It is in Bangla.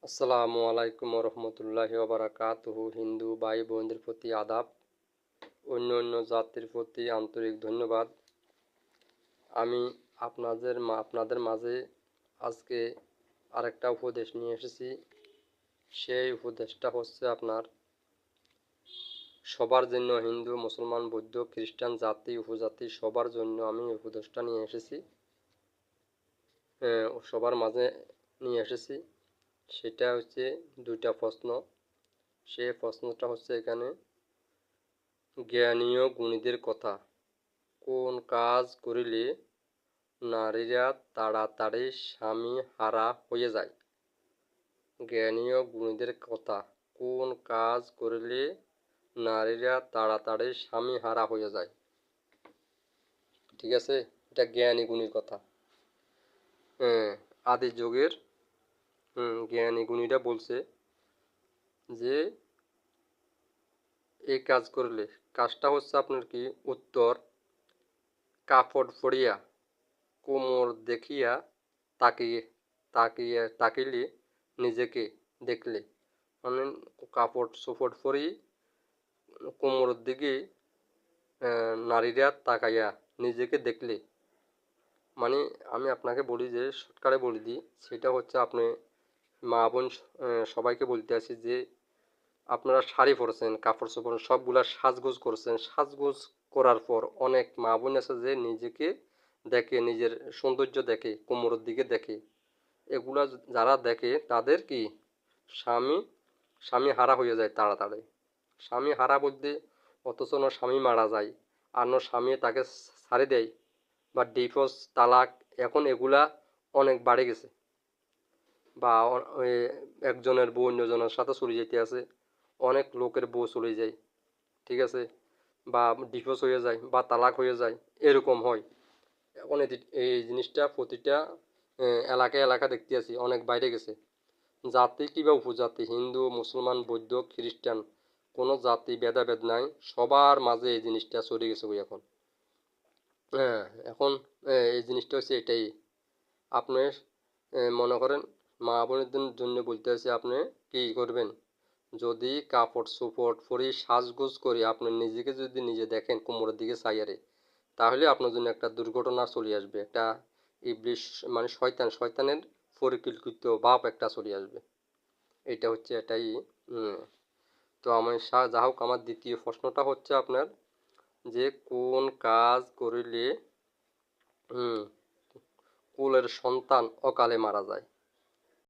আসসালামু আলাইকুম রহমতুল্লাহি ওবারাকাতুহু। হিন্দু ভাই বোনদের প্রতি আদাব, অন্য অন্য জাতির প্রতি আন্তরিক ধন্যবাদ। আমি আপনাদের মাঝে আজকে আরেকটা উপদেশ নিয়ে এসেছি। সেই উপদেশটা হচ্ছে আপনার সবার জন্য, হিন্দু মুসলমান বৌদ্ধ খ্রিস্টান জাতি উপজাতি সবার জন্য আমি উপদেশটা নিয়ে এসেছি, সবার মাঝে নিয়ে এসেছি। সেটা হচ্ছে দুইটা প্রশ্ন। সেই প্রশ্নটা হচ্ছে এখানে, জ্ঞানী ও গুণীদের কথা, কোন কাজ করিলে নারীরা তাড়াতাড়ি স্বামী হারা হয়ে যায়? জ্ঞানী ও গুণীদের কথা, কোন কাজ করিলে নারীরা তাড়াতাড়ি স্বামী হারা হয়ে যায়? ঠিক আছে, এটা জ্ঞানী গুণীর কথা। আদি যুগের জ্ঞানী গুণীরা বলছে যে এই কাজ করলে, কাজটা হচ্ছে আপনার কি, উত্তর, কাপড় পরিয়া কোমর দেখিয়া তাকিলে নিজেকে দেখলে, মানে কাপড় চোপড় পরি কোমরের দিকে নারীরা তাকাইয়া নিজেকে দেখলে, মানে আমি আপনাকে বলি যে শর্টকাটে বলে দিই, সেটা হচ্ছে আপনি মা বোন সবাইকে বলতে আছি যে আপনারা শাড়ি পরছেন, কাপড় চোপড় সবগুলা সাজগোজ করছেন, সাজগোজ করার পর অনেক মা বোন আছে যে নিজেকে দেখে, নিজের সৌন্দর্য দেখে, কোমরের দিকে দেখে। এগুলা যারা দেখে তাদের কি স্বামী হারা হয়ে যায় তাড়াতাড়ি। স্বামী হারা বলতে, অথচ ওর স্বামী মারা যায় আর ওর স্বামী তাকে ছাড়ে দেয় বা ডিভোর্স তালাক, এখন এগুলা অনেক বাড়ে গেছে। বা একজনের বউ অন্যজনের সাথে চলে যেতে আছে, অনেক লোকের বউ চলে যায়, ঠিক আছে, বা ডিভোর্স হয়ে যায় বা তালাক হয়ে যায়, এরকম হয়। এখন এই জিনিসটা প্রতিটা এলাকা দেখতে আছি, অনেক বাইরে গেছে। জাতি কিংবা উপজাতি, হিন্দু মুসলমান বৌদ্ধ খ্রিস্টান, কোনো জাতি ভেদাভেদ নাই, সবার মাঝে এই জিনিসটা ছড়িয়ে গেছে এখন। এখন এই জিনিসটা হচ্ছে এটাই। আপনি মনে করেন মা বোনদের জন্য বলতে আছে, আপনি কি করবেন, যদি কাপড় চোপড় পরি সাজগোজ করি আপনি নিজেকে যদি নিজে দেখেন কোমরের দিকে চাইয়ারে, তাহলে আপনার জন্য একটা দুর্ঘটনা চলে আসবে, একটা ইবলিশ মানে শয়তানের পরিকল্পিত ভাব একটা চলে আসবে। এটা হচ্ছে এটাই। তো আমি যা হোক, আমার দ্বিতীয় প্রশ্নটা হচ্ছে আপনার, যে কোন কাজ করিলে কুলের সন্তান অকালে মারা যায়?